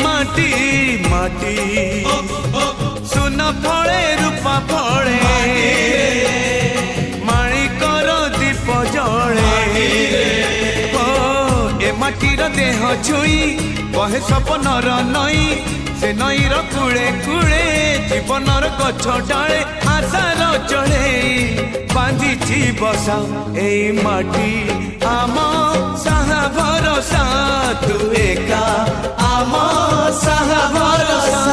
माटी माटी सुन फले रूपा फले माणिकर दीप जले ए माटीर देह छुई कहे सपनर नई से नईर कूले कूले जीवनर गछ डाले आशार चढ़े बांधिची बसा ए माटी आम साहा भरोसा तू एका आम साहा भरोसा।